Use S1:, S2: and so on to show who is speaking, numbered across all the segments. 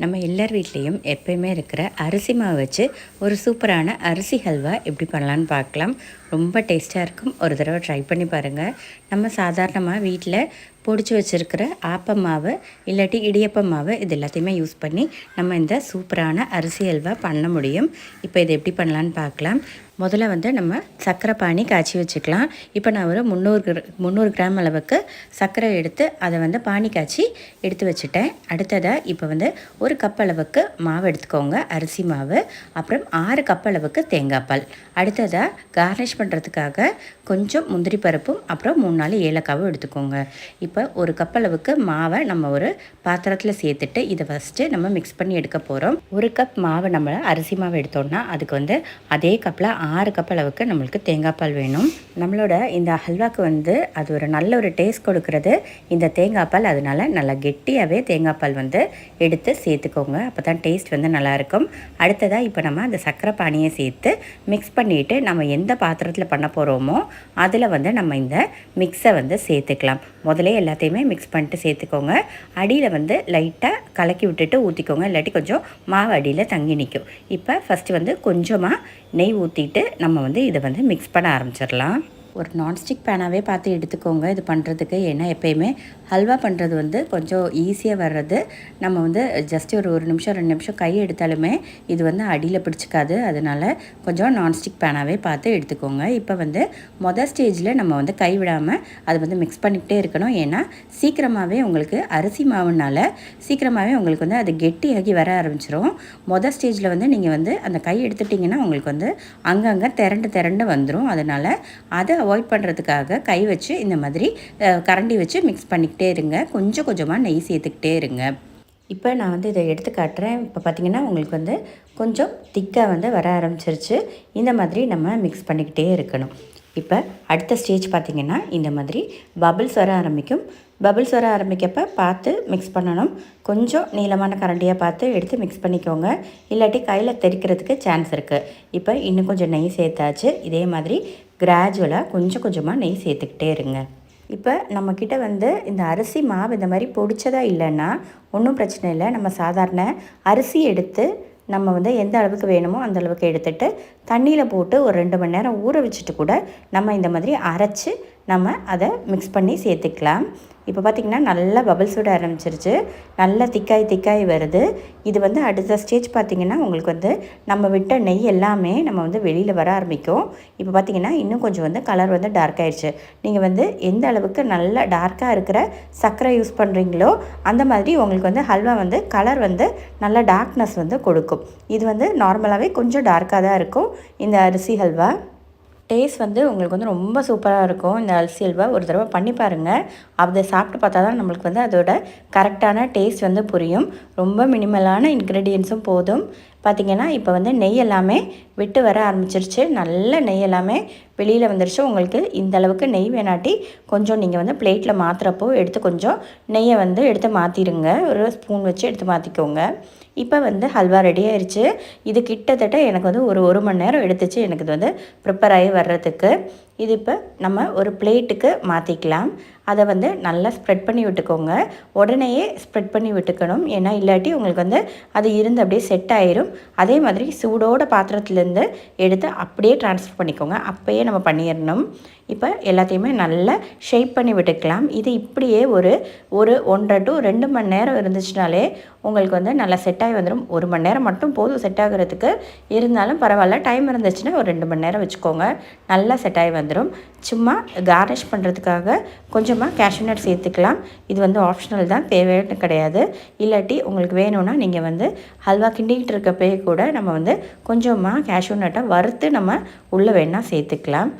S1: நம்ம எல்லார் வீட்லேயும் எப்பயுமே இருக்கிற அரிசி மாவு வச்சு ஒரு சூப்பரான அரிசி ஹல்வா எப்படி பண்ணலான்னு பார்க்கலாம். ரொம்ப டேஸ்ட்டாக இருக்கும். ஒரு தடவை ட்ரை பண்ணி பாருங்கள். நம்ம சாதாரணமாக வீட்டில் பொடிச்சு வச்சுருக்கிற ஆப்ப மாவு இல்லாட்டி இடியப்ப மாவு இது எல்லாத்தையுமே யூஸ் பண்ணி நம்ம இந்த சூப்பரான அரிசி ஹல்வா பண்ண முடியும். இப்போ இதை எப்படி பண்ணலான்னு பார்க்கலாம். முதல்ல வந்து நம்ம சர்க்கரை பானி காய்ச்சி வச்சுக்கலாம். இப்போ நான் ஒரு 300 கிராம் அளவுக்கு சர்க்கரை எடுத்து அதை வந்து பானி காய்ச்சி எடுத்து வச்சுட்டேன். அடுத்ததாக இப்போ வந்து 1 கப் அளவுக்கு மாவு எடுத்துக்கோங்க, அரிசி மாவு. அப்புறம் 6 கப் அளவுக்கு தேங்காய் பால். அடுத்ததாக கார்னிஷ் பண்ணுறதுக்காக கொஞ்சம் முந்திரி பருப்பும் அப்புறம் 3-4 ஏலக்காவும் எடுத்துக்கோங்க. இப்போ 1 கப் அளவுக்கு மாவை நம்ம ஒரு பாத்திரத்தில் சேர்த்துட்டு இதை ஃபஸ்ட்டு நம்ம மிக்ஸ் பண்ணி எடுக்க போகிறோம். 1 கப் மாவு நம்ம அரிசி மாவு எடுத்தோம்னா அதுக்கு வந்து அதே கப்பில் 6 கப் அளவுக்கு நம்மளுக்கு தேங்காய் பால் வேணும். நம்மளோட இந்த ஹல்வாக்கு வந்து அது ஒரு நல்ல ஒரு டேஸ்ட் கொடுக்கறது இந்த தேங்காய் பால். அதனால நல்லா கெட்டியாகவே தேங்காய் பால் வந்து எடுத்து சேர்த்துக்கோங்க. அப்போ தான் டேஸ்ட் வந்து நல்லாயிருக்கும். அடுத்ததாக இப்போ நம்ம அந்த சர்க்கரை பானியை சேர்த்து மிக்ஸ் பண்ணிவிட்டு நம்ம எந்த பாத்திரத்தில் பண்ண போகிறோமோ அதில் வந்து நம்ம இந்த மிக்ஸை வந்து சேர்த்துக்கலாம். முதலே எல்லாத்தையுமே மிக்ஸ் பண்ணிட்டு சேர்த்துக்கோங்க. அடியில் வந்து லைட்டாக கலக்கி விட்டுட்டு ஊற்றிக்கோங்க, இல்லாட்டி கொஞ்சம் மாவு அடியில் தங்கி நிற்கும். இப்போ ஃபஸ்ட்டு வந்து கொஞ்சமாக நெய் ஊற்றிட்டு நம்ம வந்து இதை வந்து மிக்ஸ் பண்ண ஆரம்பிச்சிடலாம். ஒரு நான்ஸ்டிக் பேனாகவே பார்த்து எடுத்துக்கோங்க இது பண்ணுறதுக்கு. ஏன்னா எப்போயுமே ஹல்வா பண்ணுறது வந்து கொஞ்சம் ஈஸியாக வர்றது. நம்ம வந்து ஜஸ்ட் ஒரு நிமிஷம் 2 நிமிஷம் கை எடுத்தாலுமே இது வந்து அடியில் பிடிச்சிக்காது. அதனால் கொஞ்சம் நான்ஸ்டிக் பேனாகவே பார்த்து எடுத்துக்கோங்க. இப்போ வந்து ஸ்டேஜில் நம்ம வந்து கை விடாமல் அதை வந்து மிக்ஸ் பண்ணிக்கிட்டே இருக்கணும். ஏன்னா சீக்கிரமாகவே உங்களுக்கு அரிசி மாவுனால சீக்கிரமாகவே உங்களுக்கு வந்து அது கெட்டியாகி வர ஆரம்பிச்சிடும். ஸ்டேஜில் வந்து நீங்கள் வந்து அந்த கை எடுத்துட்டிங்கன்னா உங்களுக்கு வந்து அங்கங்கே திரண்டு வந்துடும். அதனால் அதை அவாய்ட் பண்ணுறதுக்காக கை வச்சு இந்த மாதிரி கரண்டி வச்சு மிக்ஸ் பண்ணிக்கிட்டே இருங்க. கொஞ்சம் கொஞ்சமாக நெய் சேர்த்துக்கிட்டே இருங்க. இப்போ நான் வந்து இதை எடுத்து காட்டுறேன். இப்போ பார்த்திங்கன்னா உங்களுக்கு வந்து கொஞ்சம் திக்காக வந்து வர ஆரம்பிச்சிருச்சு. இந்த மாதிரி நம்ம மிக்ஸ் பண்ணிக்கிட்டே இருக்கணும். இப்போ அடுத்த ஸ்டேஜ் பார்த்திங்கன்னா இந்த மாதிரி பபிள்ஸ் வர ஆரம்பிக்கும். பபிள்ஸ் வர ஆரம்பிக்கப்போ பார்த்து மிக்ஸ் பண்ணணும். கொஞ்சம் நீளமான கரண்டியாக பார்த்து எடுத்து மிக்ஸ் பண்ணிக்கோங்க, இல்லாட்டி கையில் தெறிக்கிறதுக்கு சான்ஸ் இருக்குது. இப்போ இன்னும் கொஞ்சம் நெய் சேர்த்தாச்சு. இதே மாதிரி கிராஜுவலாக கொஞ்சம் கொஞ்சமாக நெய் சேர்த்துக்கிட்டே இருங்க. இப்போ நம்மக்கிட்ட வந்து இந்த அரிசி மாவு இந்த மாதிரி பொடிச்சதாக இல்லைன்னா ஒன்றும் பிரச்சனை இல்லை. நம்ம சாதாரண அரிசி எடுத்து நம்ம வந்து எந்த அளவுக்கு வேணுமோ அந்த அளவுக்கு எடுத்துகிட்டு தண்ணியில் போட்டு ஒரு 2 மணி நேரம் ஊற வச்சுட்டு கூட நம்ம இந்த மாதிரி அரைச்சி நம்ம அதை மிக்ஸ் பண்ணி சேர்த்துக்கலாம். இப்போ பார்த்திங்கன்னா நல்லா பபிள்ஸ் விட ஆரம்பிச்சிருச்சு. நல்லா திக்காய் வருது. இது வந்து அடுத்த ஸ்டேஜ் பார்த்திங்கன்னா உங்களுக்கு வந்து நம்ம விட்ட நெய் எல்லாமே நம்ம வந்து வெளியில் வர ஆரம்பிக்கும். இப்போ பார்த்திங்கன்னா இன்னும் கொஞ்சம் வந்து கலர் வந்து டார்க் ஆகிடுச்சு. நீங்கள் வந்து எந்த அளவுக்கு நல்லா டார்க்காக இருக்கிற சர்க்கரை யூஸ் பண்ணுறீங்களோ அந்த மாதிரி உங்களுக்கு வந்து ஹல்வா வந்து கலர் வந்து நல்ல டார்க்னஸ் வந்து கொடுக்கும். இது வந்து நார்மலாகவே கொஞ்சம் டார்க்காக தான் இருக்கும் இந்த அரிசி ஹல்வா. டேஸ்ட் வந்து உங்களுக்கு வந்து ரொம்ப சூப்பராக இருக்கும். இந்த அரிசி ஹல்வா ஒரு தடவை பண்ணி பாருங்கள். அதை சாப்பிட்டு பார்த்தா தான் நம்மளுக்கு வந்து அதோட கரெக்டான டேஸ்ட் வந்து புரியும். ரொம்ப மினிமலான இன்க்ரீடியன்ஸும் போதும். பார்த்திங்கன்னா இப்போ வந்து நெய் எல்லாமே விட்டு வர ஆரம்பிச்சிருச்சு. நல்ல நெய் எல்லாமே வெளியில் வந்துருச்சு. உங்களுக்கு இந்த அளவுக்கு நெய் வேணாட்டி கொஞ்சம் நீங்கள் வந்து பிளேட்டில் மாற்றுறப்போ எடுத்து கொஞ்சம் நெய்யை வந்து எடுத்து மாற்றிடுங்க. ஒரு ஸ்பூன் வச்சு எடுத்து மாற்றிக்கோங்க. இப்போ வந்து ஹல்வா ரெடி ஆயிடுச்சு. இது கிட்டத்தட்ட எனக்கு வந்து ஒரு மணி நேரம் எடுத்துச்சு எனக்கு இது வந்து ப்ரிப்பேர் ஆகி வர்றதுக்கு. இது இப்போ நம்ம ஒரு பிளேட்டுக்கு மாற்றிக்கலாம். அதை வந்து நல்லா ஸ்ப்ரெட் பண்ணி விட்டுக்கோங்க. உடனேயே ஸ்ப்ரெட் பண்ணி விட்டுக்கணும். ஏன்னா இல்லாட்டி உங்களுக்கு வந்து அது இருந்து அப்படியே செட் ஆயிரும். அதே மாதிரி சூடோட பாத்திரத்துலேருந்து எடுத்து அப்படியே ட்ரான்ஸ்ஃபர் பண்ணிக்கோங்க. அப்போயே நம்ம பண்ணிடணும். இப்போ எல்லாத்தையுமே நல்லா ஷேப் பண்ணி விட்டுக்கலாம். இது இப்படியே ஒரு 1.5 to 2 மணி நேரம் இருந்துச்சுனாலே உங்களுக்கு வந்து நல்லா செட் ஆகி வந்துடும். 1 மணி நேரம் மட்டும் போதும் செட் ஆகிறதுக்கு. இருந்தாலும் பரவாயில்ல, டைம் இருந்துச்சுன்னா ஒரு 2 மணி நேரம் வச்சுக்கோங்க. நல்லா செட் ஆகி வந்துடும். சும்மா கார்னிஷ் பண்ணுறதுக்காக கொஞ்சமாக கேஷ்யூ நட் சேர்த்துக்கலாம். இது வந்து ஆப்ஷனல் தான், தேவைன்னு கிடையாது. இல்லாட்டி உங்களுக்கு வேணும்னா நீங்கள் வந்து ஹல்வா கிண்டிக்கிட்டு இருக்கப்பே கூட நம்ம வந்து கொஞ்சமாக கேஷ்யூ நட்டை வறுத்து நம்ம உள்ளே வேணால் சேர்த்துக்கலாம்.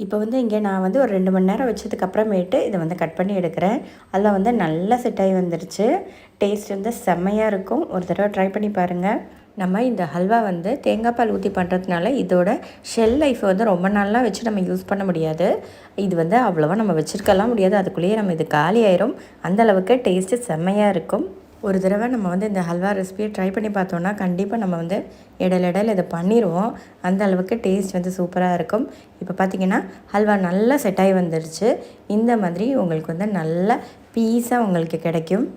S1: இப்போ வந்து இங்கே நான் வந்து ஒரு 2 மணி நேரம் வச்சதுக்கப்புறமேட்டு இதை வந்து கட் பண்ணி எடுக்கிறேன். அதில் வந்து நல்லா செட் ஆகி வந்துருச்சு. டேஸ்ட் வந்து செம்மையாக இருக்கும். ஒரு தடவை ட்ரை பண்ணி பாருங்கள். நம்ம இந்த ஹல்வா வந்து தேங்காய் பால் ஊற்றி பண்ணுறதுனால இதோட ஷெல் லைஃப் வந்து ரொம்ப நாளாக வச்சு நம்ம யூஸ் பண்ண முடியாது. இது வந்து அவ்வளோவா நம்ம வச்சுருக்கலாம் முடியாது. அதுக்குள்ளேயே நம்ம இது காலி ஆயிரும். அந்தளவுக்கு டேஸ்ட்டு செம்மையாக இருக்கும். ஒரு தடவை நம்ம வந்து இந்த ஹல்வா ரெசிபியை ட்ரை பண்ணி பார்த்தோன்னா கண்டிப்பாக நம்ம வந்து இடையில இதை பண்ணிடுவோம். அந்த அளவுக்கு டேஸ்ட் வந்து சூப்பராக இருக்கும். இப்போ பார்த்திங்கன்னா ஹல்வா நல்லா செட் ஆகி வந்துருச்சு. இந்த மாதிரி உங்களுக்கு வந்து நல்ல பீஸாக உங்களுக்கு கிடைக்கும்.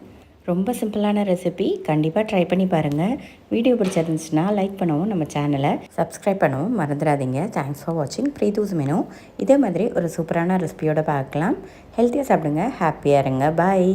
S1: ரொம்ப சிம்பிளான ரெசிபி, கண்டிப்பாக ட்ரை பண்ணி பாருங்கள். வீடியோ பிடிச்சிருந்துச்சுன்னா லைக் பண்ணவும், நம்ம சேனலை சப்ஸ்கிரைப் பண்ணவும் மறந்துடாதீங்க. தேங்க்ஸ் ஃபார் வாட்சிங். பிரீத்தூஸ் மெனு. இதே மாதிரி ஒரு சூப்பரான ரெசிபியோடு பார்க்கலாம். ஹெல்த்தியாக சாப்பிடுங்க, ஹாப்பியாக இருங்க. பாய்.